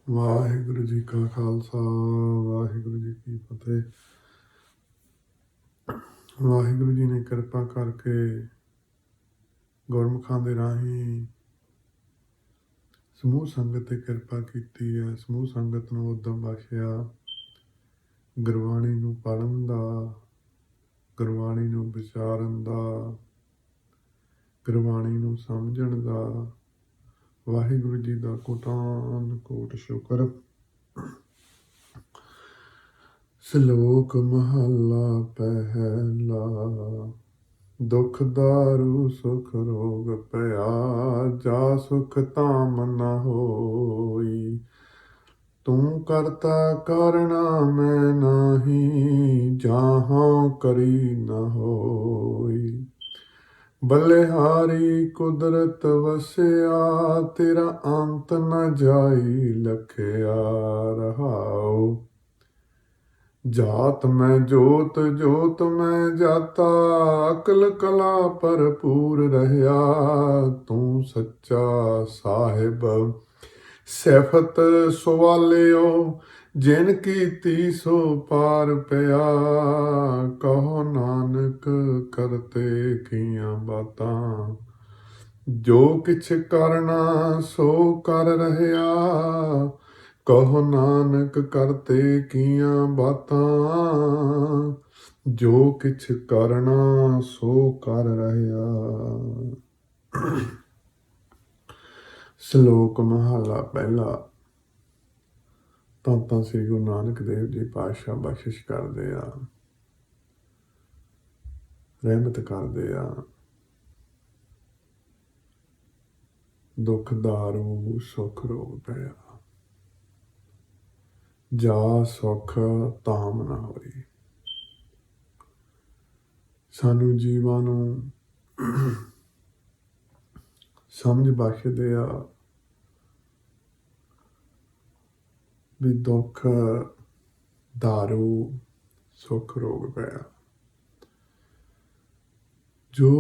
ਵਾਹਿਗੁਰੂ ਜੀ ਕਾ ਖਾਲਸਾ ਵਾਹਿਗੁਰੂ ਜੀ ਕੀ ਫਤਿਹ। ਵਾਹਿਗੁਰੂ ਜੀ ਨੇ ਕਿਰਪਾ ਕਰਕੇ ਗੁਰਮੁਖਾਂ ਦੇ ਰਾਹੀਂ ਸਮੂਹ ਸੰਗਤ ਤੇ ਕਿਰਪਾ ਕੀਤੀ ਹੈ। ਸਮੂਹ ਸੰਗਤ ਨੂੰ ਉਦਮ ਬਖਸ਼ਿਆ ਗੁਰਬਾਣੀ ਨੂੰ ਪੜ੍ਹਨ ਦਾ, ਗੁਰਬਾਣੀ ਨੂੰ ਵਿਚਾਰਨ ਦਾ, ਗੁਰਬਾਣੀ ਨੂੰ ਸਮਝਣ ਦਾ। ਵਾਹਿਗੁਰੂ ਜੀ ਦਾ ਕੋਟਾਨ ਕੋਟ ਸ਼ੁਕਰ। ਸ਼ਲੋਕ ਮਹੱਲਾ ਪਹਿਲਾ। ਦੁਖ ਦਾਰੂ ਸੁਖ ਰੋਗ ਪਿਆ, ਜਾ ਸੁਖ ਧਾਮ ਨ ਹੋਈ। ਤੂੰ ਕਰਤਾ ਕਰਣਾ ਮੈਂ ਨਾਹੀ, ਜਾਹਾਂ ਕਰੀ ਨ ਹੋਈ। ਬਲਿਹਾਰੀ ਕੁਦਰਤ ਵਸਿਆ, ਤੇਰਾ ਅੰਤ ਨ ਜਾਈ ਲਖਿਆ ਰਹਾਉ। ਜਾਤ ਮੈਂ ਜੋਤ ਜੋਤ ਮੈਂ ਜਾਤਾ, ਅਕਲ ਕਲਾ ਭਰਪੂਰ ਰਹਿਆ। ਤੂੰ ਸੱਚਾ ਸਾਹਿਬ ਸਿਫਤ ਸਵਾਲਿਓ, ਜਿਨ ਕੀਤੀ ਸੋ ਪਾਰ ਪਿਆ। ਕਹੋ ਨਾਨਕ ਕਰਤੇ ਕੀਆਂ ਬਾਤਾਂ, ਜੋ ਕਿਛ ਕਰਨਾ ਸੋ ਕਰ ਰਹਿਆ। ਕਹੋ ਨਾਨਕ ਕਰਤੇ ਕੀਆਂ ਬਾਤਾਂ, ਜੋ ਕਿਛ ਕਰਨਾ ਸੋ ਕਰ ਰਹਿਆ। ਸ਼ਲੋਕ ਮਹੱਲਾ ਪਹਿਲਾ। ਤਾਂ ਸ੍ਰੀ ਗੁਰੂ ਨਾਨਕ ਦੇਵ ਜੀ ਪਾਤਸ਼ਾਹ ਬਖਸ਼ਿਸ਼ ਕਰਦੇ ਆ, ਰਹਿਮਤ ਕਰਦੇ ਆ। ਦੁੱਖ ਦਾਰੂ ਸੁਖ ਰੋਗ ਪਿਆ, ਜਾ ਸੁਖ ਧਾਮ ਨਾ ਹੋਈ। ਸਾਨੂੰ ਜੀਵਾਂ ਨੂੰ ਸਮਝ ਬਖਸ਼ਦੇ ਆ ਵੀ ਦੁੱਖ ਦਾਰੂ ਸੁਖ ਰੋਗ ਪਿਆ। ਜੋ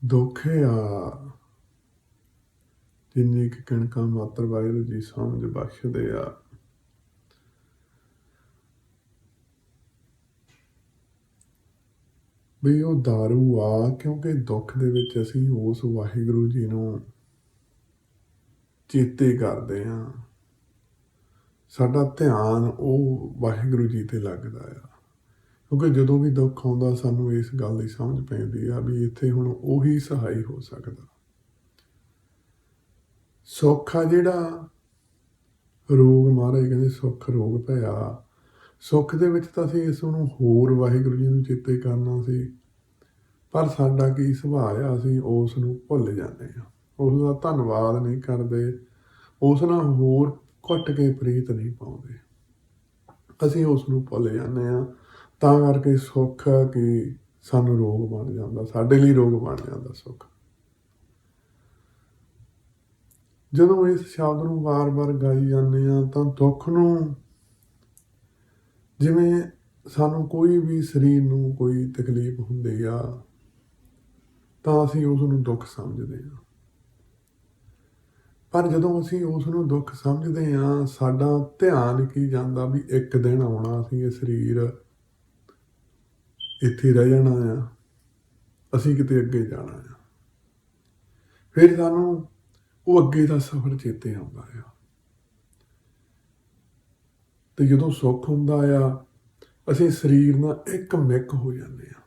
ਦੁੱਖ ਆ, ਜਿੰਨੀ ਕਿ ਕਣਕਾਂ ਮਾਤਰ ਵਾਹਿਗੁਰੂ ਜੀ ਸਮਝ ਬਖਸ਼ਦੇ ਆ। ਵੀ ਉਹ ਦਾਰੂ ਆ, ਕਿਉਂਕਿ ਦੁੱਖ ਦੇ ਵਿੱਚ ਅਸੀਂ ਉਸ ਵਾਹਿਗੁਰੂ ਜੀ ਨੂੰ ਚੇਤੇ ਕਰਦੇ ਹਾਂ। ਸਾਡਾ ਧਿਆਨ ਉਹ ਵਾਹਿਗੁਰੂ ਜੀ ਤੇ ਲੱਗਦਾ ਆ, ਕਿਉਂਕਿ ਜਦੋਂ ਵੀ ਦੁੱਖ ਆਉਂਦਾ ਸਾਨੂੰ ਇਸ ਗੱਲ ਦੀ ਸਮਝ ਪੈਂਦੀ ਆ ਵੀ ਇੱਥੇ ਹੁਣ ਉਹੀ ਸਹਾਈ ਹੋ ਸਕਦਾ। ਸੁੱਖ ਆ ਜਿਹੜਾ ਰੋਗ, ਮਹਾਰਾਜ ਕਹਿੰਦੇ ਸੁੱਖ ਰੋਗ ਪਿਆ। ਸੁੱਖ ਦੇ ਵਿੱਚ ਤਾਂ ਅਸੀਂ ਇਸ ਨੂੰ ਹੋਰ ਵਾਹਿਗੁਰੂ ਜੀ ਨੂੰ ਚੇਤੇ ਕਰਨਾ ਸੀ, ਪਰ ਸਾਡਾ ਕੀ ਸੁਭਾਅ ਆ, ਅਸੀਂ ਉਸ ਨੂੰ ਭੁੱਲ ਜਾਂਦੇ ਹਾਂ, ਉਸ ਦਾ ਧੰਨਵਾਦ ਨਹੀਂ ਕਰਦੇ, ਉਸ ਨਾਲ ਹੋਰ ਘੁੱਟ ਕੇ ਪ੍ਰੀਤ ਨਹੀਂ ਪਾਉਂਦੇ। ਅਸੀਂ ਉਸ ਨੂੰ ਭੁੱਲ ਜਾਂਦੇ ਹਾਂ, ਤਾਂ ਕਰਕੇ ਸੁੱਖ ਕਿ ਸਾਨੂੰ ਰੋਗ ਬਣ ਜਾਂਦਾ, ਸਾਡੇ ਲਈ ਰੋਗ ਬਣ ਜਾਂਦਾ ਸੁੱਖ। ਜਦੋਂ ਇਸ ਸ਼ਬਦ ਨੂੰ ਵਾਰ-ਵਾਰ ਗਾਈ ਜਾਂਦੇ ਹਾਂ ਤਾਂ ਦੁੱਖ ਨੂੰ, ਜਿਵੇਂ ਸਾਨੂੰ ਕੋਈ ਵੀ ਸਰੀਰ ਨੂੰ ਕੋਈ ਤਕਲੀਫ ਹੁੰਦੀ ਆ ਤਾਂ ਅਸੀਂ ਉਸ ਨੂੰ ਦੁੱਖ ਸਮਝਦੇ ਹਾਂ। ਪਰ ਜਦੋਂ ਅਸੀਂ ਉਸ ਨੂੰ ਦੁੱਖ ਸਮਝਦੇ ਹਾਂ, ਸਾਡਾ ਧਿਆਨ ਕੀ ਜਾਂਦਾ ਵੀ ਇੱਕ ਦਿਨ ਆਉਣਾ, ਅਸੀਂ ਇਹ ਸਰੀਰ ਇੱਥੇ ਰਹਿ ਜਾਣਾ ਆ, ਅਸੀਂ ਕਿਤੇ ਅੱਗੇ ਜਾਣਾ ਆ। ਫਿਰ ਸਾਨੂੰ ਉਹ ਅੱਗੇ ਦਾ ਸਫ਼ਰ ਚੇਤੇ ਆਉਂਦਾ ਆ। ਤੇ ਜਦੋਂ ਸੁੱਖ ਹੁੰਦਾ ਆ, ਅਸੀਂ ਸਰੀਰ ਨਾਲ ਇੱਕ ਮਿੱਕ ਹੋ ਜਾਂਦੇ ਹਾਂ।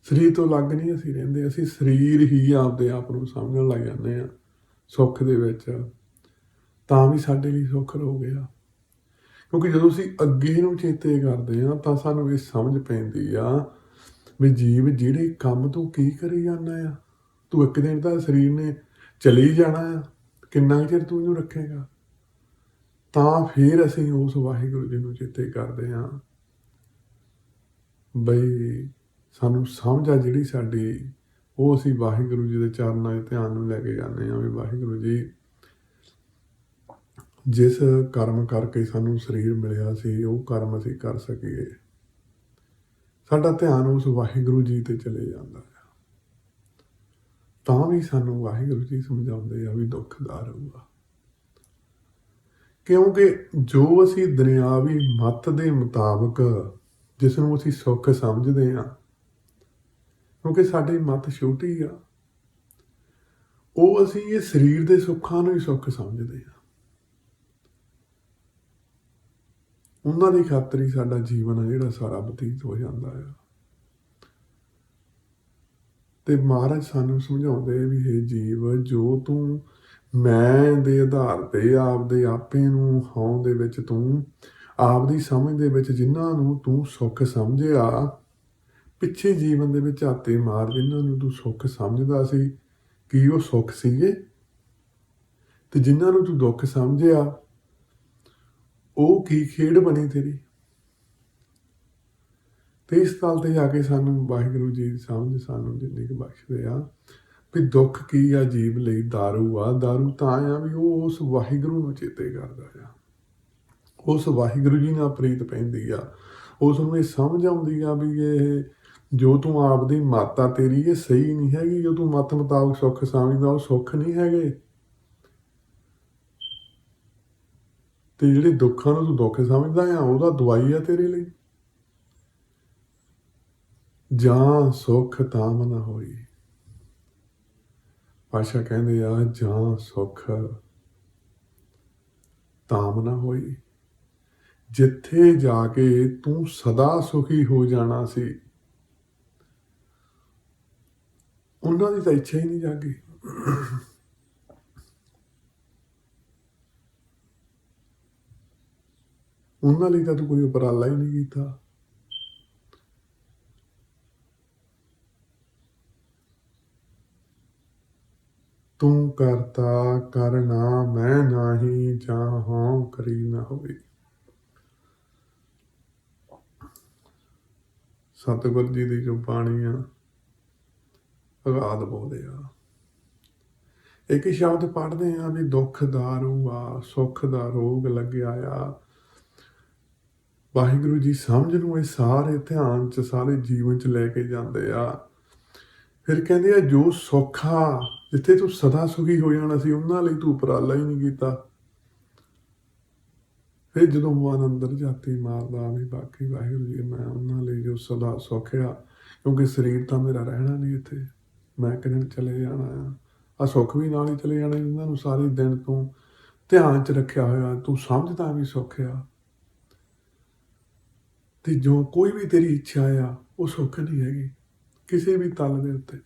ਸਰੀਰ ਤੋਂ ਅਲੱਗ ਨਹੀਂ ਅਸੀਂ ਰਹਿੰਦੇ, ਅਸੀਂ ਸਰੀਰ ਹੀ ਆਪਦੇ ਆਪ ਨੂੰ ਸਮਝਣ ਲੱਗ ਜਾਂਦੇ ਹਾਂ ਸੁੱਖ ਦੇ ਵਿੱਚ। ਤਾਂ ਵੀ ਸਾਡੇ ਲਈ ਸੁੱਖ ਹੋ ਗਿਆ, ਕਿਉਂਕਿ ਜਦੋਂ ਅਸੀਂ ਅੱਗੇ ਨੂੰ ਚੇਤੇ ਕਰਦੇ ਹਾਂ ਤਾਂ ਸਾਨੂੰ ਇਹ ਸਮਝ ਪੈਂਦੀ ਆ ਵੀ ਜੀਵ ਜਿਹੜੇ ਕੰਮ ਤੂੰ ਕੀ ਕਰੀ ਜਾਂਦਾ ਆ, ਤੂੰ ਇੱਕ ਦਿਨ ਤਾਂ ਸਰੀਰ ਨੇ ਚਲੇ ਹੀ ਜਾਣਾ ਆ, ਕਿੰਨਾ ਚਿਰ ਤੂੰ ਇਹਨੂੰ ਰੱਖੇਗਾ। ਤਾਂ ਫਿਰ ਅਸੀਂ ਉਸ ਵਾਹਿਗੁਰੂ ਜੀ ਨੂੰ ਚੇਤੇ ਕਰਦੇ ਹਾਂ ਬਈ ਸਾਨੂੰ ਸਮਝ ਆ ਜਿਹੜੀ ਸਾਡੀ, ਉਹ ਅਸੀਂ ਵਾਹਿਗੁਰੂ ਜੀ ਦੇ ਚਰਨਾਂ ਦੇ ਧਿਆਨ ਨੂੰ ਲੈ ਕੇ ਜਾਂਦੇ ਹਾਂ ਵੀ ਵਾਹਿਗੁਰੂ ਜੀ ਜਿਸ ਕਰਮ ਕਰਕੇ ਸਾਨੂੰ ਸਰੀਰ ਮਿਲਿਆ ਸੀ, ਉਹ ਕਰਮ ਅਸੀਂ ਕਰ ਸਕੀਏ। ਸਾਡਾ ਧਿਆਨ ਉਸ ਵਾਹਿਗੁਰੂ ਜੀ ਤੇ ਚਲੇ ਜਾਂਦਾ ਆ। ਤਾਂ ਵੀ ਸਾਨੂੰ ਵਾਹਿਗੁਰੂ ਜੀ ਸਮਝਾਉਂਦੇ ਆ ਵੀ ਦੁੱਖ ਦਾਰੂ ਆ, ਕਿਉਂਕਿ ਜੋ ਅਸੀਂ ਦੁਨਿਆਵੀ ਮੱਤ ਦੇ ਮੁਤਾਬਕ ਜਿਸ ਨੂੰ ਅਸੀਂ ਸੁੱਖ ਸਮਝਦੇ ਹਾਂ, ਕਿਉਂਕਿ ਸਾਡੀ ਮੱਤ ਛੋਟੀ ਆ, ਉਹ ਅਸੀਂ ਇਹ ਸਰੀਰ ਦੇ ਸੁੱਖਾਂ ਨੂੰ ਹੀ ਸੁੱਖ ਸਮਝਦੇ ਹਾਂ। ਉਹਨਾਂ ਦੀ ਖਾਤਰ ਹੀ ਸਾਡਾ ਜੀਵਨ ਆ ਜਿਹੜਾ ਸਾਰਾ ਬਤੀਤ ਹੋ ਜਾਂਦਾ ਆ। ਤੇ ਮਹਾਰਾਜ ਸਾਨੂੰ ਸਮਝਾਉਂਦੇ ਵੀ ਇਹ ਜੀਵ, ਜੋ ਤੂੰ ਮੈਂ ਦੇ ਆਧਾਰ ਤੇ ਆਪਦੇ ਆਪੇ ਨੂੰ ਹੋਂ ਦੇ ਵਿੱਚ ਤੂੰ ਆਪਦੀ ਸਮਝ ਦੇ ਵਿੱਚ ਜਿਨ੍ਹਾਂ ਨੂੰ ਤੂੰ ਸੁੱਖ ਸਮਝਿਆ, ਪਿੱਛੇ ਜੀਵਨ ਦੇ ਵਿੱਚ ਝਾਤੇ ਮਾਰ ਜਿਨ੍ਹਾਂ ਨੂੰ ਤੂੰ ਸੁੱਖ ਸਮਝਦਾ ਸੀ, ਕੀ ਉਹ ਸੁੱਖ ਸੀਗੇ? ਤੇ ਜਿਨ੍ਹਾਂ ਨੂੰ ਤੂੰ ਦੁੱਖ ਸਮਝਿਆ, ਉਹ ਕੀ ਖੇਡ ਬਣੀ ਤੇਰੀ? ਤੇ ਇਸ ਗੱਲ ਤੇ ਜਾ ਕੇ ਸਾਨੂੰ ਵਾਹਿਗੁਰੂ ਜੀ ਦੀ ਸਮਝ ਸਾਨੂੰ ਜਿੰਨੀ ਕੁ ਬਖਸ਼ਦੇ ਆ ਵੀ ਦੁੱਖ ਕੀ ਆ ਜੀਵ ਲਈ? ਦਾਰੂ ਆ। ਦਾਰੂ ਤਾਂ ਆ ਵੀ ਉਹ ਉਸ ਵਾਹਿਗੁਰੂ ਨੂੰ ਚੇਤੇ ਕਰਦਾ ਆ, ਉਸ ਵਾਹਿਗੁਰੂ ਜੀ ਨਾਲ ਪ੍ਰੀਤ ਪੈਂਦੀ ਆ, ਉਸ ਨੂੰ ਇਹ ਸਮਝ ਆਉਂਦੀ ਆ ਵੀ ਇਹ ਜੋ ਤੂੰ ਆਪਦੀ ਮੱਤ ਆ ਤੇਰੀ ਇਹ ਸਹੀ ਨਹੀਂ ਹੈਗੀ, ਜੋ ਤੂੰ ਮੱਤ ਮੁਤਾਬਕ ਸੁੱਖ ਸਮਝਦਾ ਉਹ ਸੁੱਖ ਨਹੀਂ ਹੈਗੇ। ਤੇ ਜਿਹੜੇ ਦੁੱਖਾਂ ਨੂੰ ਤੂੰ ਦੁੱਖ ਸਮਝਦਾ ਆ ਉਹਦਾ ਦਵਾਈ ਆ ਤੇਰੇ ਲਈ। ਜਾਂ ਸੁੱਖ ਤਾਮ ਨਾ ਹੋਈ, ਪਾਸ਼ਾ ਕਹਿੰਦੇ ਆ ਜਾਂ ਸੁੱਖ ਤਾਮ ਨਾ ਹੋਈ। ਜਿੱਥੇ ਜਾ ਕੇ ਤੂੰ ਸਦਾ ਸੁਖੀ ਹੋ ਜਾਣਾ ਸੀ, ਉਹਨਾਂ ਦੀ ਤਾਂ ਇੱਛਾ ਹੀ ਨਹੀਂ ਜਾਗੀ। ਉਹਨਾਂ ਲਈ ਤਾਂ ਤੂੰ ਕੋਈ ਉਪਰਾਲਾ ਹੀ ਨਹੀਂ ਕੀਤਾ। ਤੂੰ ਕਰਤਾ ਕਰਨਾ ਮੈਂ ਨਾਹੀ, ਜਾਂ ਹੋਂ ਕਰੀ ਨਾ ਹੋਈ। ਸਤਿਗੁਰ ਜੀ ਦੀ ਜੋ ਬਾਣੀ ਆ ਅਗਾਧ ਬੋਲਦੇ ਆ। ਇੱਕ ਹੀ ਸ਼ਬਦ ਪੜ੍ਹਦੇ ਆ ਵੀ ਦੁੱਖ ਦਾਰੂ ਆ, ਸੁੱਖ ਦਾ ਰੋਗ ਲੱਗਿਆ ਆ। ਵਾਹਿਗੁਰੂ ਜੀ ਸਮਝ ਨੂੰ ਇਹ ਸਾਰੇ ਧਿਆਨ ਚ ਸਾਰੇ ਜੀਵਨ ਚ ਲੈ ਕੇ ਜਾਂਦੇ ਆ। ਫਿਰ ਕਹਿੰਦੇ ਆ ਜੋ ਸੁੱਖ ਆ, ਜਿੱਥੇ ਤੂੰ ਸਦਾ ਸੁਖੀ ਹੋ ਜਾਣਾ ਸੀ, ਉਹਨਾਂ ਲਈ ਤੂੰ ਉਪਰਾਲਾ ਹੀ ਨਹੀਂ ਕੀਤਾ। ਫਿਰ ਜਦੋਂ ਮਨ ਅੰਦਰ ਜਾਤੀ ਮਾਰਦਾ ਵੀ ਬਾਕੀ ਵਾਹਿਗੁਰੂ ਜੀ ਮੈਂ ਉਹਨਾਂ ਲਈ ਜੋ ਸਦਾ ਸੁੱਖ ਆ, ਕਿਉਂਕਿ ਸਰੀਰ ਤਾਂ ਮੇਰਾ ਰਹਿਣਾ ਨਹੀਂ ਇੱਥੇ, ਮੈਂ ਇੱਕ ਦਿਨ ਚਲੇ ਜਾਣਾ ਆ ਸੁੱਖ ਵੀ ਨਾਲ ਹੀ ਚਲੇ ਜਾਣੇ। ਇਹਨਾਂ ਨੂੰ ਸਾਰੇ ਦਿਨ ਤੂੰ ਧਿਆਨ ਚ ਰੱਖਿਆ ਹੋਇਆ, ਤੂੰ ਸਮਝਦਾ ਵੀ ਸੁੱਖ ਆ। ਤੇ ਜੋ ਕੋਈ ਵੀ ਤੇਰੀ ਇੱਛਾ ਆ ਉਹ ਸੁੱਖ ਨਹੀਂ ਹੈਗੀ ਕਿਸੇ ਵੀ ਤਲ ਦੇ ਉੱਤੇ।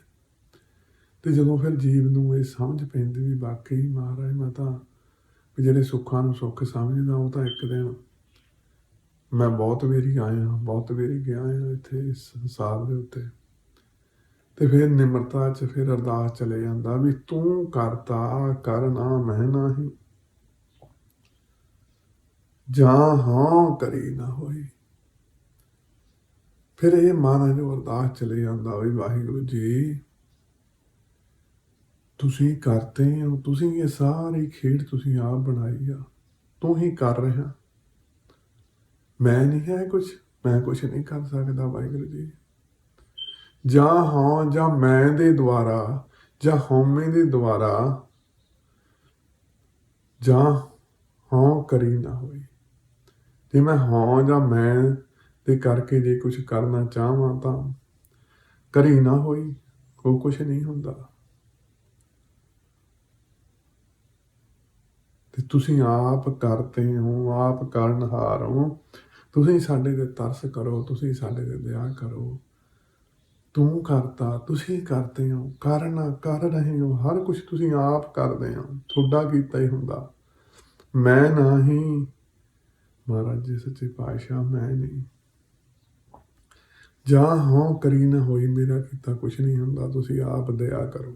ਤੇ ਜਦੋਂ ਫਿਰ ਜੀਵ ਨੂੰ ਇਹ ਸਮਝ ਪੈਂਦੀ ਵੀ ਵਾਕਈ ਮਹਾਰਾਜ ਮੈਂ ਤਾਂ ਵੀ ਜਿਹੜੇ ਸੁੱਖਾਂ ਨੂੰ ਸੁੱਖ ਸਮਝਦਾ, ਉਹ ਤਾਂ ਇੱਕ ਦਿਨ ਮੈਂ ਬਹੁਤ ਵਾਰੀ ਆਇਆ, ਬਹੁਤ ਵਾਰੀ ਗਿਆ ਆ ਇੱਥੇ ਇਸ ਸੰਸਾਰ ਦੇ ਉੱਤੇ। ਤੇ ਫਿਰ ਨਿਮਰਤਾ ਚ ਫਿਰ ਅਰਦਾਸ ਚਲੇ ਜਾਂਦਾ ਵੀ ਤੂੰ ਕਰਤਾ ਕਰਨਾ ਮੈਂ ਨਾਹੀ, ਜਾਂ ਹਾਂ ਕਰੀ ਨਾ ਹੋਈ। ਫਿਰ ਇਹ ਮਹਾਰਾਜ ਜੋ ਅਰਦਾਸ ਚਲੇ ਜਾਂਦਾ ਵੀ ਵਾਹਿਗੁਰੂ ਜੀ ਤੁਸੀਂ ਕਰਤੇ ਹੋ, ਤੁਸੀਂ ਇਹ ਸਾਰੀ ਖੇਡ ਤੁਸੀਂ ਆਪ ਬਣਾਈ ਆ, ਤੂੰ ਹੀ ਕਰ ਰਿਹਾ, ਮੈਂ ਨਹੀਂ ਹੈ ਕੁਛ, ਮੈਂ ਕੁਛ ਨਹੀਂ ਕਰ ਸਕਦਾ ਵਾਹਿਗੁਰੂ ਜੀ। ਜਾਂ ਹਾਂ ਜਾਂ ਮੈਂ ਦੇ ਦੁਆਰਾ ਜਾਂ ਹਉਮੈ ਦੇ ਦੁਆਰਾ ਜਾਂ ਹਾਂ ਕਰੀ ਨਾ ਹੋਈ। ਜੇ ਮੈਂ ਹਾਂ ਜਾਂ ਮੈਂ ਦੇ ਕਰਕੇ ਜੇ ਕੁਛ ਕਰਨਾ ਚਾਹਵਾਂ ਤਾਂ ਕਰੀ ਨਾ ਹੋਈ, ਉਹ ਕੁਛ ਨਹੀਂ ਹੁੰਦਾ। ਤੇ ਤੁਸੀਂ ਆਪ ਕਰਤੇ ਹੋ, ਆਪ ਕਰਨਹਾਰ ਹੋ, ਤੁਸੀਂ ਸਾਡੇ ਤੇ ਤਰਸ ਕਰੋ, ਤੁਸੀਂ ਸਾਡੇ ਤੇ ਦਇਆ ਕਰੋ। ਤੂੰ ਕਰਤਾ, ਤੁਸੀਂ ਕਰਦੇ ਹੋ, ਕਰਨਾ ਕਰ ਰਹੇ ਹੋ, ਹਰ ਕੁਛ ਤੁਸੀਂ ਆਪ ਕਰਦੇ ਹੋ, ਤੁਹਾਡਾ ਕੀਤਾ ਹੀ ਹੁੰਦਾ, ਮੈਂ ਨਹੀਂ। ਮਹਾਰਾਜ ਜੀ ਸੱਚੇ ਪਾਤਸ਼ਾਹ ਮੈਂ ਨਹੀਂ। ਜਾਂ ਹਾਂ ਕਰੀ ਨਾ ਹੋਈ, ਮੇਰਾ ਕੀਤਾ ਕੁਛ ਨਹੀਂ ਹੁੰਦਾ, ਤੁਸੀਂ ਆਪ ਦਇਆ ਕਰੋ।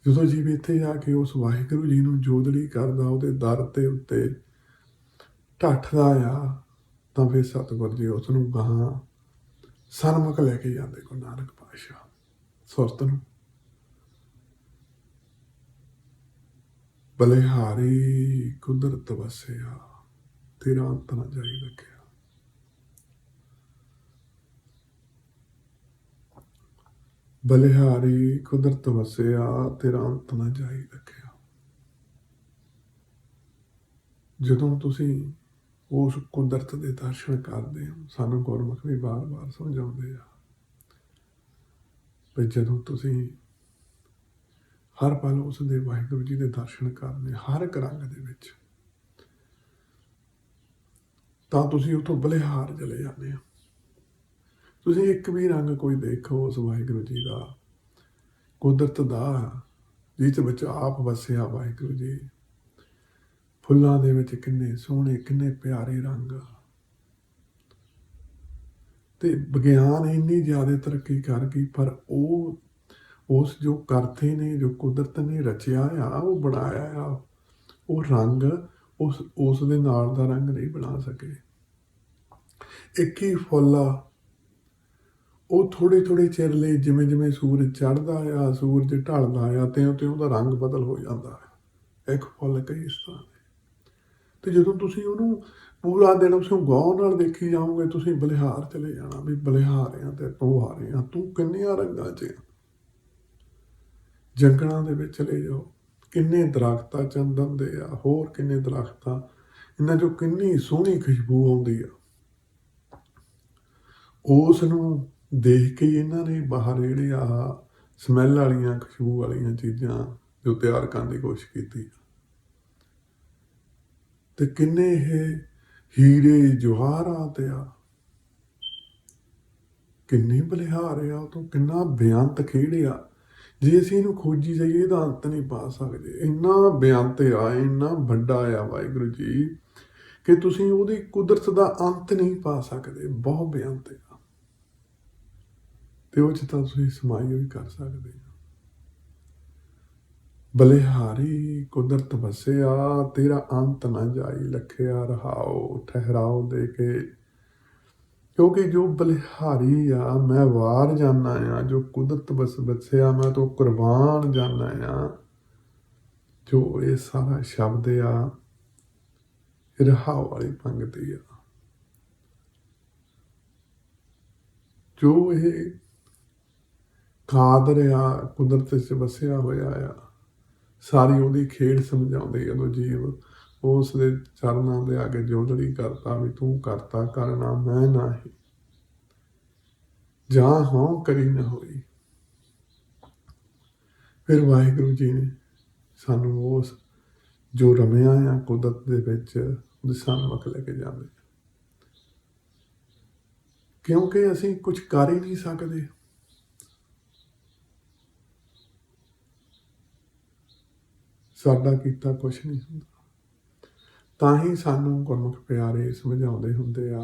ਜਦੋਂ ਜੀਵ ਇੱਥੇ ਜਾ ਕੇ ਉਸ ਵਾਹਿਗੁਰੂ ਜੀ ਨੂੰ ਜੋਦੜੀ ਕਰਦਾ, ਉਹਦੇ ਦਰ ਦੇ ਉੱਤੇ ਢੱਠਦਾ ਆ, ਤਾਂ ਫਿਰ ਸਤਿਗੁਰ ਜੀ ਉਸ ਨੂੰ ਗਾਹਾਂ ਸਨਮੁਖ ਲੈ ਕੇ ਜਾਂਦੇ ਗੁਰੂ ਨਾਨਕ ਪਾਤਸ਼ਾਹ ਸੁਰਤ ਨੂੰ। ਬਲਿਹਾਰੀ ਕੁਦਰਤ ਵਸਿਆ, ਤੇਰਾ ਅੰਤ ਨਾ ਜਾਈ ਰੱਖਿਆ। ਬਲਿਹਾਰੀ ਕੁਦਰਤ ਵਸਿਆ, ਤੇਰਾ ਅੰਤ ਨਾ ਜਾਈ ਰੱਖਿਆ। ਜਦੋਂ ਤੁਸੀਂ ਉਸ ਕੁਦਰਤ ਦੇ ਦਰਸ਼ਨ ਕਰਦੇ ਹੋ, ਸਾਨੂੰ ਗੁਰਮੁਖ ਵੀ ਵਾਰ-ਵਾਰ ਸਮਝਾਉਂਦੇ ਆ ਵੀ ਜਦੋਂ ਤੁਸੀਂ ਹਰ ਪਲ ਉਸ ਦੇ ਵਾਹਿਗੁਰੂ ਜੀ ਦੇ ਦਰਸ਼ਨ ਕਰਦੇ ਹਰ ਇੱਕ ਰੰਗ ਦੇ ਵਿੱਚ, ਤਾਂ ਤੁਸੀਂ ਉੱਥੋਂ ਬਲਿਹਾਰ ਚਲੇ ਜਾਂਦੇ ਹੋ। ਤੁਸੀਂ ਇੱਕ ਵੀ ਰੰਗ ਕੋਈ ਦੇਖੋ ਉਸ ਵਾਹਿਗੁਰੂ ਜੀ ਦਾ, ਕੁਦਰਤ ਦਾ, ਜਿਸ ਵਿੱਚ ਆਪ ਵਸਿਆ ਵਾਹਿਗੁਰੂ ਜੀ। ਫੁੱਲਾਂ ਦੇ ਵਿੱਚ ਕਿੰਨੇ ਸੋਹਣੇ, ਕਿੰਨੇ ਪਿਆਰੇ ਰੰਗ। ਤੇ ਵਿਗਿਆਨ ਇੰਨੀ ਜ਼ਿਆਦਾ ਤਰੱਕੀ ਕਰ ਗਈ, ਪਰ ਉਹ ਉਸ ਜੋ ਕਰਤੇ ਨੇ, ਜੋ ਕੁਦਰਤ ਨੇ ਰਚਿਆ ਆ, ਉਹ ਬਣਾਇਆ ਆ, ਉਹ ਰੰਗ ਉਸ ਦੇ ਨਾਲ ਦਾ ਰੰਗ ਨਹੀਂ ਬਣਾ ਸਕੇ। ਇੱਕ ਹੀ ਫੁੱਲ ਆ, ਉਹ ਥੋੜ੍ਹੇ ਥੋੜ੍ਹੇ ਚਿਰ ਲਈ, ਜਿਵੇਂ ਜਿਵੇਂ ਸੂਰਜ ਚੜ੍ਹਦਾ ਆ, ਸੂਰਜ ਢਲਦਾ ਆ, ਤਿਉਂ ਤਿਉਂ ਉਹਦਾ ਰੰਗ ਬਦਲ ਹੋ ਜਾਂਦਾ ਹੈ। ਇੱਕ ਫੁੱਲ ਕਈ ਇਸ ਤਰ੍ਹਾਂ ਦੇ। ਤੇ ਜਦੋਂ ਤੁਸੀਂ ਉਹਨੂੰ ਪੂਰਾ ਦਿਨ ਉਸ ਨੂੰ ਗੌਰ ਨਾਲ ਦੇਖੀ ਜਾਓਗੇ, ਤੁਸੀਂ ਬਲਿਹਾਰ ਚਲੇ ਜਾਣਾ ਵੀ ਬਲਿਹਾਰ ਆ ਤੇ ਤੂੰ ਆ ਰਿਹਾ, ਤੂੰ ਕਿੰਨੀਆਂ ਰੰਗਾਂ 'ਚ ਆ। ਜੰਗਲਾਂ ਦੇ ਵਿੱਚ ਚਲੇ ਜਾਓ, ਕਿੰਨੇ ਦਰਖਤ ਆ ਚੰਦਨ ਦੇ ਆ, ਹੋਰ ਕਿੰਨੇ ਦਰਖਤ ਆ, ਇਹਨਾਂ 'ਚੋਂ ਕਿੰਨੀ ਸੋਹਣੀ ਖੁਸ਼ਬੂ ਆਉਂਦੀ ਆ। ਉਸ ਨੂੰ ਦੇਖ ਕੇ ਇਹਨਾਂ ਨੇ ਬਾਹਰ ਜਿਹੜੇ ਆ ਸਮੈਲ ਵਾਲੀਆਂ, ਖੁਸ਼ਬੂ ਵਾਲੀਆਂ ਚੀਜ਼ਾਂ ਜੋ ਤਿਆਰ ਕਰਨ ਦੀ ਕੋਸ਼ਿਸ਼ ਕੀਤੀ। ਤੇ ਕਿੰਨੇ ਇਹ ਹੀਰੇ ਜਵਾਹਰਾਤ ਆ, ਕਿੰਨੇ ਬਲਿਹਾਰ ਆ, ਉਹ ਤੋਂ ਕਿੰਨਾ ਬੇਅੰਤ ਖੇਡ ਆ। ਜੇ ਅਸੀਂ ਇਹਨੂੰ ਖੋਜੀ ਜਾਈਏ ਇਹਦਾ ਅੰਤ ਨਹੀਂ ਪਾ ਸਕਦੇ। ਇੰਨਾ ਬੇਅੰਤ ਆ, ਇੰਨਾ ਵੱਡਾ ਆ ਵਾਹਿਗੁਰੂ ਜੀ, ਕਿ ਤੁਸੀਂ ਉਹਦੀ ਕੁਦਰਤ ਦਾ ਅੰਤ ਨਹੀਂ ਪਾ ਸਕਦੇ। ਬਹੁਤ ਬੇਅੰਤ ਆ, ਤੇ ਉਹ 'ਚ ਤਾਂ ਤੁਸੀਂ ਸਮਾਈ ਵੀ ਕਰ ਸਕਦੇ ਹੋ। ਬਲਿਹਾਰੀ ਕੁਦਰਤ ਵਸਿਆ, ਤੇਰਾ ਅੰਤ ਨਾ ਜਾਈ, ਲਖਿਆ ਰਹਾਓ ਠਹਿਰਾਓ ਦੇ ਕੇ। ਕਿਉਂਕਿ ਜੋ ਬਲਿਹਾਰੀ ਆ, ਮੈਂ ਵਾਰ ਜਾਨਾ ਆ, ਜੋ ਕੁਦਰਤ ਵਸਿਆ, ਮੈਂ ਤੋਂ ਕੁਰਬਾਨ ਜਾਨਾ ਆ। ਜੋ ਇਹ ਸਾਰਾ ਸ਼ਬਦ ਆ, ਰਹਾਓ ਵਾਲੀ ਪੰਗਤੀ ਆ। ਜੋ ਇਹ ਕਾਦਰ ਆ, ਕੁਦਰਤ 'ਚ ਵਸਿਆ ਹੋਇਆ ਆ, ਸਾਰੀ ਉਹਦੀ ਖੇਡ ਸਮਝਾਉਂਦੇ ਜਦੋਂ ਜੀਵ ਉਸ ਦੇ ਚਰਨਾਂ ਦੇ ਅੱਗੇ ਜੋਦੜੀ ਕਰਤਾ ਵੀ ਤੂੰ ਕਰਤਾ ਕਰਨਾ ਮੈਂ ਨਹੀਂ, ਜਾਂ ਹੋਂ ਕਰੀ ਨਾ ਹੋਈ। ਫਿਰ ਵਾਹਿਗੁਰੂ ਜੀ ਨੇ ਸਾਨੂੰ ਉਸ ਜੋ ਰਮਿਆ ਆ ਕੁਦਰਤ ਦੇ ਵਿੱਚ, ਉਹਦੇ ਸਨਮੁਖ ਲੈ ਕੇ ਜਾਂਦੇ, ਕਿਉਂਕਿ ਅਸੀਂ ਕੁਝ ਕਰ ਹੀ ਨਹੀਂ ਸਕਦੇ। ਸਾਡਾ ਕੀਤਾ ਕੁਛ ਨਹੀਂ ਹੁੰਦਾ। ਤਾਂ ਹੀ ਸਾਨੂੰ ਗੁਰਮੁਖ ਪਿਆਰੇ ਸਮਝਾਉਂਦੇ ਹੁੰਦੇ ਆ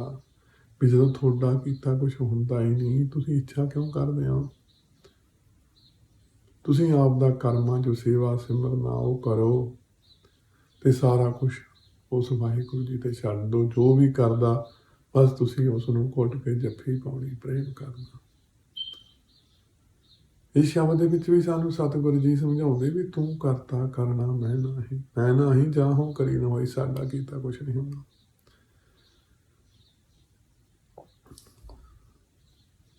ਵੀ ਜਦੋਂ ਤੁਹਾਡਾ ਕੀਤਾ ਕੁਛ ਹੁੰਦਾ ਹੀ ਨਹੀਂ, ਤੁਸੀਂ ਇੱਛਾ ਕਿਉਂ ਕਰਦੇ ਹੋ। ਤੁਸੀਂ ਆਪ ਦਾ ਕਰਮਾਂ ਜੋ ਸੇਵਾ ਸਿਮਰਨਾ ਉਹ ਕਰੋ, ਤੇ ਸਾਰਾ ਕੁਛ ਉਸ ਵਾਹਿਗੁਰੂ ਜੀ ਤੇ ਛੱਡ ਦਿਓ। ਜੋ ਵੀ ਕਰਦਾ ਬਸ ਤੁਸੀਂ ਉਸ ਨੂੰ ਘੁੱਟ ਕੇ ਜੱਫੀ ਪਾਉਣੀ, ਪ੍ਰੇਮ ਕਰਨਾ। ਇਸ ਸ਼ਬਦ ਦੇ ਵਿੱਚ ਵੀ ਸਾਨੂੰ ਸਤਿਗੁਰੂ ਜੀ ਸਮਝਾਉਂਦੇ ਵੀ ਤੂੰ ਕਰਤਾ ਕਰਨਾ ਮੈਂ ਨਹੀਂ, ਮੈਂ ਨਹੀਂ ਜਾਂ ਹੋਂ ਕਰੀ ਨਾ ਹੋਈ, ਸਾਡਾ ਕੀਤਾ ਕੁਛ ਨਹੀਂ ਹੁੰਦਾ।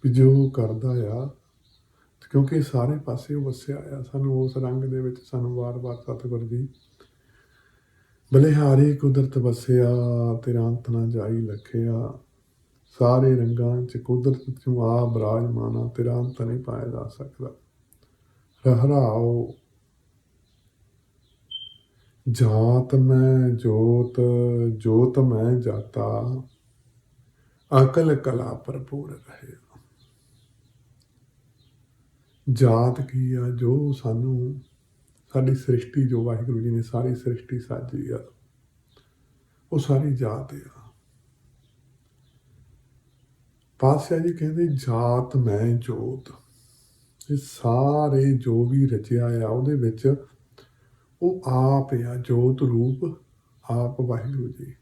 ਵੀ ਜੋ ਕਰਦਾ ਆ, ਕਿਉਂਕਿ ਸਾਰੇ ਪਾਸੇ ਉਹ ਵਸਿਆ ਆ, ਸਾਨੂੰ ਉਸ ਰੰਗ ਦੇ ਵਿੱਚ ਸਾਨੂੰ ਵਾਰ-ਵਾਰ ਸਤਿਗੁਰੂ ਜੀ ਬਲਿਹਾਰੀ ਕੁਦਰਤ ਵਸਿਆ, ਤੇਰਾ ਅੰਤ ਨਾ ਜਾਈ ਲਖਿਆ। ਸਾਰੇ ਰੰਗਾਂ 'ਚ ਕੁਦਰਤ 'ਚੋਂ ਆ ਬਿਰਾਜਮਾਨਾ, ਤੇਰਾ ਅੰਤ ਨਹੀਂ ਪਾਇਆ ਜਾ ਸਕਦਾ। ਰਹਿਰਾਓ ਜਾਤ ਮੈਂ ਜੋਤ, ਜੋਤ ਮੈਂ ਜਾਤਾ, ਅਕਲ ਕਲਾ ਭਰਪੂਰ ਰਹੇ। ਜਾਤ ਕੀ ਆ, ਜੋ ਸਾਨੂੰ ਸਾਡੀ ਸ੍ਰਿਸ਼ਟੀ, ਜੋ ਵਾਹਿਗੁਰੂ ਜੀ ਨੇ ਸਾਰੀ ਸ੍ਰਿਸ਼ਟੀ ਸਾਜੀ ਆ, ਉਹ ਸਾਰੀ ਜਾਤ ਆ। ਪਾਤਸ਼ਾਹ ਜੀ ਕਹਿੰਦੇ ਜਾਤ ਮੈਂ ਜੋਤ, ਇਹ ਸਾਰੇ ਜੋ ਵੀ ਰਚਿਆ ਆ ਉਹਦੇ ਵਿੱਚ ਉਹ ਆਪ ਆ, ਜੋਤ ਰੂਪ ਆਪ ਵਾਹਿਗੁਰੂ ਜੀ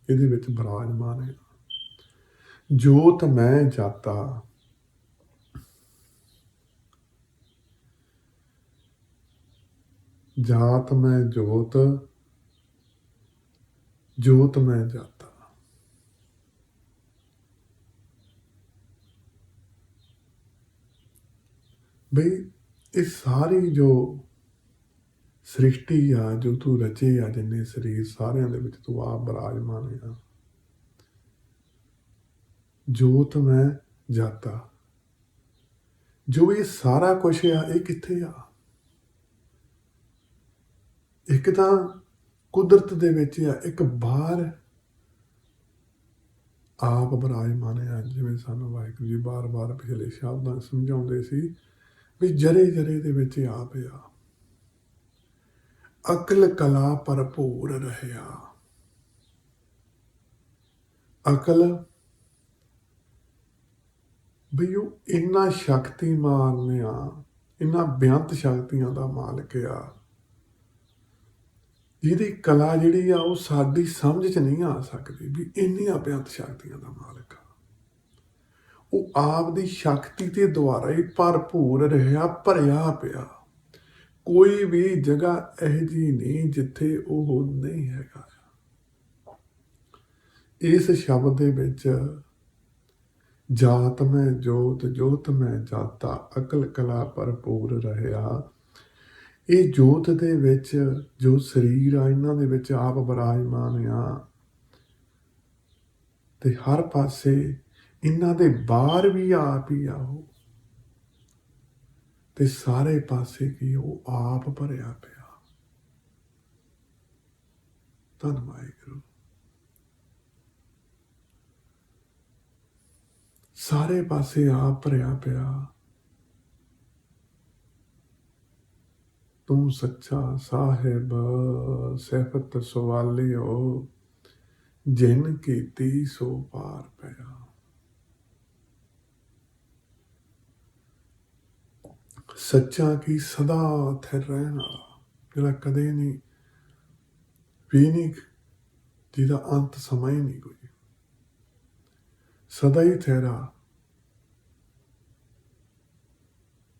ਇਹਦੇ ਵਿੱਚ ਬਿਰਾਜਮਾਨ ਹੈ। ਜੋਤ ਮੈਂ ਜਾਤਾ, ਜਾਤ ਮੈਂ ਜੋਤ, ਜੋਤ ਮੈਂ ਜਾਤਾ। ਬਈ ਇਹ ਸਾਰੀ ਜੋ ਸ੍ਰਿਸ਼ਟੀ ਆ ਜੋ ਤੂੰ ਰਚੇ ਆ, ਜਿੰਨੇ ਸਰੀਰ ਸਾਰਿਆਂ ਦੇ ਵਿੱਚ ਤੂੰ ਆਪ ਬਿਰਾਜਮਾਨ ਆ। ਜੋਤ ਮੈਂ ਜਾਤਾ, ਜੋ ਇਹ ਸਾਰਾ ਕੁਛ ਆ ਇਹ ਕਿੱਥੇ ਆ? ਇੱਕ ਤਾਂ ਕੁਦਰਤ ਦੇ ਵਿੱਚ ਆ, ਇੱਕ ਬਾਹਰ ਆਪ ਬਿਰਾਜਮਾਨ ਆ। ਜਿਵੇਂ ਸਾਨੂੰ ਵਾਹਿਗੁਰੂ ਜੀ ਬਾਰ-ਬਾਰ ਪਿਛਲੇ ਸ਼ਬਦਾਂ ਸਮਝਾਉਂਦੇ ਸੀ ਵੀ ਜਰੇ ਜਰੇ ਦੇ ਵਿੱਚ ਆਪ ਆ। ਅਕਲ ਕਲਾ ਭਰਪੂਰ ਰਹਿਆ। ਅਕਲ ਵੀ ਉਹ ਇੰਨਾ ਸ਼ਕਤੀਮਾਨ ਆ, ਇੰਨਾ ਬੇਅੰਤ ਸ਼ਕਤੀਆਂ ਦਾ ਮਾਲਕ ਆ, ਜਿਹਦੀ ਕਲਾ ਜਿਹੜੀ ਆ ਉਹ ਸਾਡੀ ਸਮਝ 'ਚ ਨਹੀਂ ਆ ਸਕਦੀ ਵੀ ਇੰਨੀਆਂ ਬੇਅੰਤ ਸ਼ਕਤੀਆਂ ਦਾ ਮਾਲਕ ਆ। ਉਹ ਆਪ ਦੀ ਸ਼ਕਤੀ ਦੇ ਦੁਆਰਾ ਹੀ ਭਰਪੂਰ ਰਿਹਾ, ਭਰਿਆ ਪਿਆ। ਕੋਈ ਵੀ ਜਗ੍ਹਾ ਇਹੋ ਜਿਹੀ ਨਹੀਂ ਜਿੱਥੇ ਉਹ ਨਹੀਂ ਹੈਗਾ। ਇਸ ਸ਼ਬਦ ਦੇ ਵਿੱਚ ਜਾਤ ਮੈਂ ਜੋਤ, ਜੋਤ ਮੈਂ ਜਾਤਾ, ਅਕਲ ਕਲਾ ਭਰਪੂਰ ਰਹਿਆ। ਇਹ ਜੋਤ ਦੇ ਵਿੱਚ ਜੋ ਸਰੀਰ ਆ, ਇਹਨਾਂ ਦੇ ਵਿੱਚ ਆਪ ਬਿਰਾਜਮਾਨ ਆ, ਤੇ ਹਰ ਪਾਸੇ ਇਹਨਾਂ ਦੇ ਬਾਹਰ ਵੀ ਆਪ ਹੀ ਆ ਉਹ, ਤੇ ਸਾਰੇ ਪਾਸੇ ਕੀ ਉਹ ਆਪ ਭਰਿਆ ਪਿਆ। ਧੰਨ ਵਾਹਿਗੁਰੂ। ਸਾਰੇ ਪਾਸੇ ਆਪ ਭਰਿਆ ਪਿਆ। ਤੂੰ ਸੱਚਾ ਸਾਹਿਬ ਸਿਫਤ ਸਵਾਲਿਓ, ਜਿਨ ਕੀਤੀ ਸੋ ਪਾਰ ਪਿਆ। ਸੱਚਾ ਕੀ ਸਦਾ ਥਿਰ ਰਹਿਣ ਵਾਲਾ, ਜਿਹੜਾ ਕਦੇ ਨਹੀਂ ਵੀ ਨਹੀਂ, ਜਿਹਦਾ ਅੰਤ ਸਮਾਂ ਹੀ ਨਹੀਂ ਕੋਈ, ਸਦਾ ਹੀ ਠਹਿਰਾ।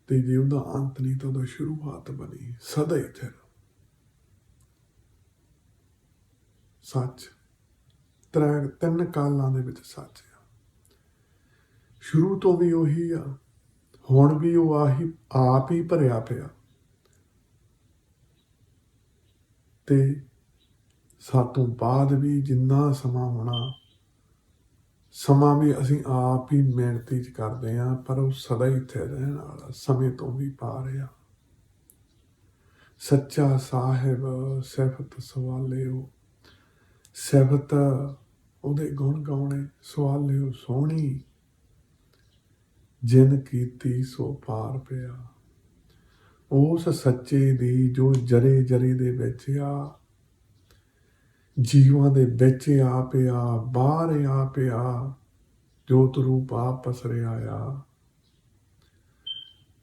ਤੇ ਜੇ ਉਹਦਾ ਅੰਤ ਨਹੀਂ ਤਾਂ ਉਹਦਾ ਸ਼ੁਰੂਆਤ ਬਣੀ, ਸਦਾ ਹੀ ਠਹਿਰਾ। ਸੱਚ ਤਿੰਨ ਕਾਲਾਂ ਦੇ ਵਿੱਚ ਸੱਚ ਆ। ਸ਼ੁਰੂ ਤੋਂ ਵੀ ਉਹੀ ਆ, ਹੁਣ ਵੀ ਉਹ ਆਪ ਹੀ ਭਰਿਆ ਪਿਆ, ਤੇ ਸਾਤੋਂ ਬਾਅਦ ਵੀ ਜਿੰਨਾ ਸਮਾਂ ਹੋਣਾ, ਸਮਾਂ ਵੀ ਅਸੀਂ ਆਪ ਹੀ ਮਿਹਨਤੀ 'ਚ ਕਰਦੇ ਹਾਂ, ਪਰ ਉਹ ਸਦਾ ਹੀ ਇੱਥੇ ਰਹਿਣ ਵਾਲਾ, ਸਮੇਂ ਤੋਂ ਵੀ ਪਾਰ ਆ। ਸੱਚਾ ਸਾਹਿਬ ਸਿਫਤ ਸਵਾਲਿਓ, ਸਿਫਤ ਉਹਦੇ ਗੁਣ ਗਾਉਣੇ, ਸਵਾਲਿਓ ਸੋਹਣੀ, ਜਿਨ ਕੀਤੀ ਸੋ ਪਾਰ ਪਿਆ। ਉਸ ਸੱਚੇ ਦੀ ਜੋ ਜਰੇ ਜਰੇ ਦੇ ਵਿੱਚ ਆ, ਜੀਵਾਂ ਦੇ ਵਿੱਚ ਆ ਪਿਆ, ਬਾਹਰ ਆ ਪਿਆ, ਜੋਤ ਰੂਪ ਆਪ ਪਸਰਿਆ ਆ।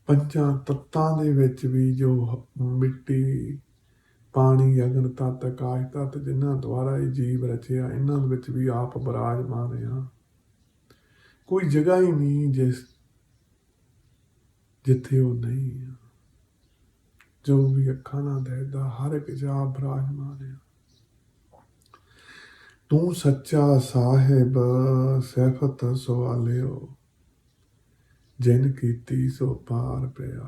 ਪੰਜਾਂ ਤੱਤਾਂ ਦੇ ਵਿੱਚ ਵੀ ਜੋ ਮਿੱਟੀ, ਪਾਣੀ, ਅਗਨ ਤੱਤ, ਆਕਾਸ਼ ਤੱਤ, ਜਿਨ੍ਹਾਂ ਦੁਆਰਾ ਇਹ ਜੀਵ ਰਚਿਆ, ਇਹਨਾਂ ਦੇ ਵਿੱਚ ਵੀ ਆਪ ਬਿਰਾਜਮਾਨ ਆ। ਕੋਈ ਜਗ੍ਹਾ ਹੀ ਨਹੀਂ ਜਿੱਥੇ ਉਹ ਨਹੀਂ ਆ। ਜੋ ਵੀ ਅੱਖਾਂ ਨਾਲ ਦੇਖਦਾ, ਹਰ ਇੱਕ ਜਾ ਬਿਰਾਜਮਾਨ ਆ। ਤੂੰ ਸੱਚਾ ਸਾਹਿਬ ਸਿਫਤ ਸਵਾਲਿਓ, ਜਿਨ ਕੀਤੀ ਸੋ ਪਾਰ ਪਿਆ।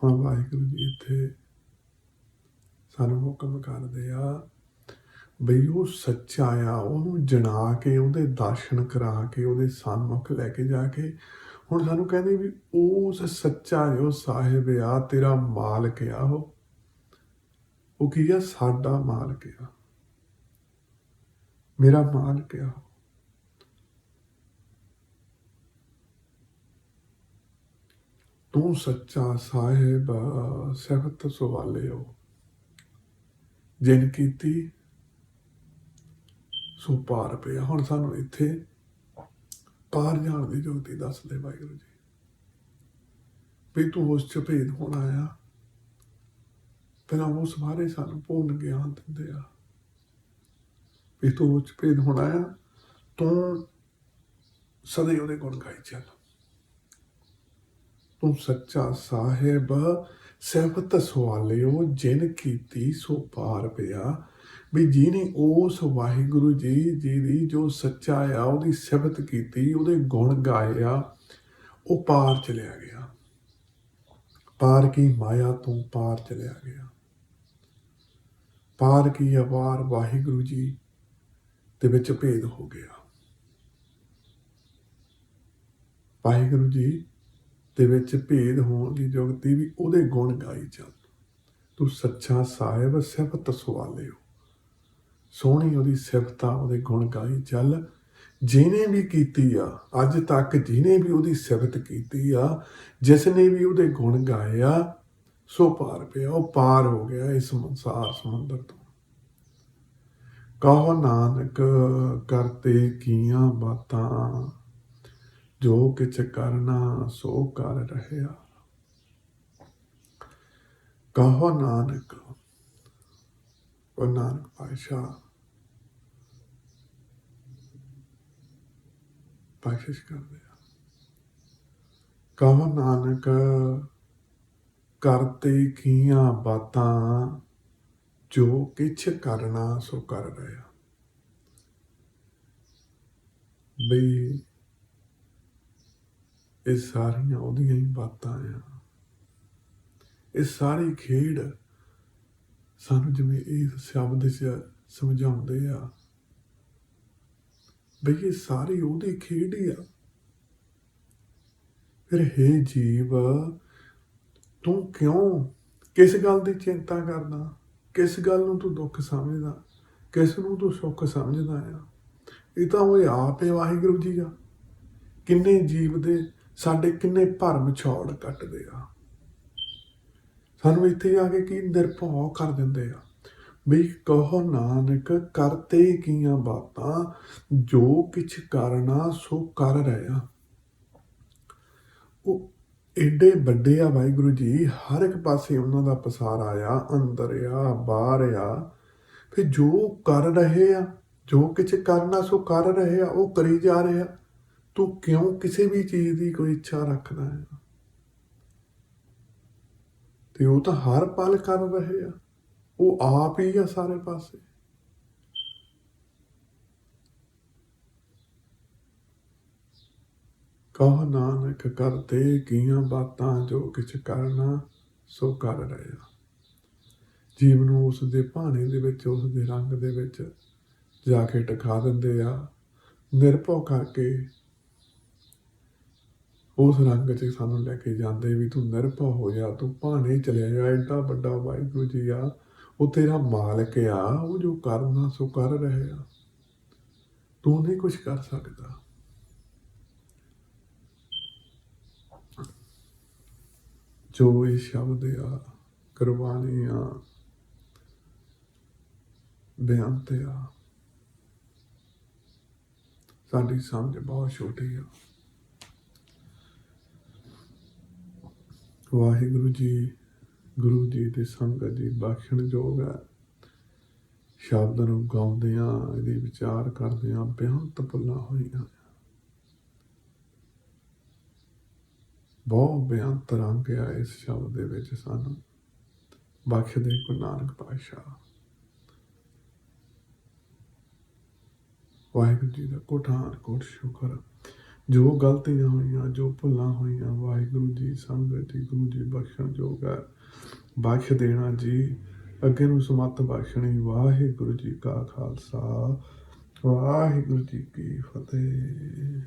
ਹੁਣ ਵਾਹਿਗੁਰੂ ਜੀ ਇੱਥੇ ਸਾਨੂੰ ਹੁਕਮ ਕਰਦੇ ਆ ਬਈ ਉਹ ਸੱਚਾ ਆ, ਉਹਨੂੰ ਜਣਾ ਕੇ, ਉਹਦੇ ਦਰਸ਼ਨ ਕਰਾ ਕੇ, ਉਹਦੇ ਸਨਮੁਖ ਲੈ ਕੇ ਜਾ ਕੇ ਹੁਣ ਸਾਨੂੰ ਕਹਿੰਦੇ ਵੀ ਉਸ ਸੱਚਾ ਜੋ ਸਾਹਿਬ ਆ, ਤੇਰਾ ਮਾਲਕ ਆ, ਉਹ ਕੀ ਆ? ਸਾਡਾ ਮਾਲਕ ਆ, ਮੇਰਾ ਮਾਲਕ ਆ। ਤੂੰ ਸੱਚਾ ਸਾਹਿਬ ਸਿਫਤ ਸਵਾਲਿਓ, ਜਿਨ ਕੀਤੀ ਸੋ ਪਾਰ ਪਿਆ। ਹੁਣ ਸਾਨੂੰ ਇੱਥੇ ਪਾਰ ਜਾਣ ਦੀ ਜੋਤੀ ਦੱਸਦੇ ਵਾਹਿਗੁਰੂ ਜੀ, ਵੀ ਤੂੰ ਉਸ 'ਚ ਭੇਦ ਹੋਣਾ ਆ। ਪਹਿਲਾਂ ਉਸ ਬਾਰੇ ਸਾਨੂੰ ਪੂਰਨ ਗਿਆਨ ਦਿੰਦੇ ਆ ਵੀ ਤੂੰ ਉਸ 'ਚ ਭੇਦ ਹੋਣਾ ਆ, ਤੂੰ ਸਦਾ ਹੀ ਉਹਦੇ ਗੁਣ ਗਾਈ ਚੱਲ। ਤੂੰ ਸੱਚਾ ਸਾਹਿਬ ਸਿਫਤ ਸਵਾਲਿਓ, ਜਿਨ ਕੀਤੀ ਸੋ ਪਾਰ ਪਿਆ। ਵੀ ਜਿਹਨੇ ਉਸ ਵਾਹਿਗੁਰੂ ਜੀ ਦੀ ਜੋ ਸੱਚਾ ਆ, ਉਹਦੀ ਸਿਫਤ ਕੀਤੀ, ਉਹਦੇ ਗੁਣ ਗਾਏ ਆ, ਉਹ ਪਾਰ ਚਲਿਆ ਗਿਆ। पार की माया तो पार चलिया गया, पार की अपार वाहिगुरु जी दे विच भेद हो गया। वाहिगुरु जी दे विच भेद होण दी जुगती भी उहदे गुण गाई चल। तू सच्चा साहिब सिफत सवालिओ, सोहनी उहदी सिफत उहदे गुण गाई चल। जिने भी कीती आ अज तक, जिने भी उहदी सिफत कीती आ, जिसने भी उहदे गुण गाए आ, सो पार पिया, वो पार हो गया इस संसार समुंदर तो। कहो नानक करते कीਆਂ बातां, जो किछ करना सो कर रहया। कहो नानक, और नानक पातशाह बख्शिश कर दिया। कहो नानक करते कीਆਂ बातां, जो किछ करना सो कर रहया। बई ये सारियां उहदियां ही बातां आ, ये सारी खेड सानू जिवें इस शब्द च समझाउंदे आ बई ये सारी उहदी खेड ही आ। फिर हे जीव, तू क्यों किस गल की चिंता करना, किस गल नूं तू दुख समझदा, किस नूं तू सुख समझदा आ। ये तो वो आप है वाहिगुरु जी आ। किन्ने जीव दे साडे किन्ने भरम छौड़ कटदे आ, सानू इत्थे आके की निरभौ कर दिंदे आ। बई कहो नानक करते कीਆਂ बातां, जो किछ करना सो कर रहया। वो एडे ਵੱਡੇ आ वाहिगुरु जी, हर एक पासे उन्हां दा पसार आया, अंदर आ बाहर आ। फिर जो कर रहे आ, जो किछ करना सो कर रहे आ, वो करी जा रहे आ। तू क्यों किसी भी चीज़ की कोई इच्छा रखदा है? ते वो तो हर पल कर रहे आ, वो आप ही आ सारे पासे। कहो नानक करते कीਆਂ बातां, जो किछ करना सो कर रहे आ। ਜੀਵ ਨੂੰ ਉਸ ਦੇ ਭਾਣੇ ਦੇ ਵਿੱਚ, ਉਸ ਦੇ ਰੰਗ ਦੇ ਵਿੱਚ ਜਾ ਕੇ ਟਿਕਾ ਦਿੰਦੇ ਆ, ਨਿਰਭਉ ਕਰਕੇ ਉਸ ਰੰਗ 'ਚ ਸਾਨੂੰ ਲੈ ਕੇ ਜਾਂਦੇ ਵੀ ਤੂੰ ਨਿਰਭਉ ਹੋ ਜਾ, ਤੂੰ ਭਾਣੇ ਚਲਿਆ ਜਾ। ਐਡਾ ਵੱਡਾ ਵਾਹਿਗੁਰੂ ਜੀ ਆ, ਉਹ ਤੇਰਾ ਮਾਲਕ ਆ, ਉਹ ਜੋ ਕਰਨਾ ਸੋ ਕਰ ਰਹੇ ਆ, ਤੂੰ ਨਹੀਂ ਕੁਛ ਕਰ ਸਕਦਾ। ਜੋ ਇਹ ਸ਼ਬਦ ਆ, ਕੁਰਬਾਨੀ ਆ, ਬੇਅੰਤ ਆ, ਸਾਡੀ ਸਮਝ ਬਹੁਤ ਛੋਟੀ ਆ। ਵਾਹਿਗੁਰੂ ਜੀ, ਗੁਰੂ ਜੀ ਦੀ ਸੰਗਤ ਦੀ ਬਖਸ਼ਣਯੋਗ ਹੈ। ਸ਼ਬਦ ਨੂੰ ਗਾਉਂਦਿਆਂ, ਇਹਦੇ ਵਿਚਾਰ ਕਰਦਿਆਂ ਬੇਅੰਤ ਭੁੱਲਾਂ ਹੋਈਆਂ। ਬਹੁਤ ਬੇਅੰਤ ਰੰਗ ਆ ਇਸ ਸ਼ਬਦ ਦੇ ਵਿੱਚ, ਸਾਨੂੰ ਬਖਸ਼ ਦੇ ਗੁਰੂ ਨਾਨਕ ਪਾਤਸ਼ਾਹ। ਵਾਹਿਗੁਰੂ ਜੀ ਦਾ ਕੋਟਾਨ ਕੋਟ ਸ਼ੁਕਰ। ਜੋ ਗਲਤੀਆਂ ਹੋਈਆਂ, ਜੋ ਭੁੱਲਾਂ ਹੋਈਆਂ, ਵਾਹਿਗੁਰੂ ਜੀ ਸੰਗਤ ਜੀ, ਗੁਰੂ ਜੀ ਬਖਸ਼ਣਯੋਗ ਹੈ। ਬਖਸ਼ ਦੇਣਾ ਜੀ, ਅੱਗੇ ਨੂੰ ਸਮੱਤ ਬਖਸ਼ਣੀ। ਵਾਹਿਗੁਰੂ ਜੀ ਕਾ ਖਾਲਸਾ, ਵਾਹਿਗੁਰੂ ਜੀ ਕੀ ਫਤਿਹ।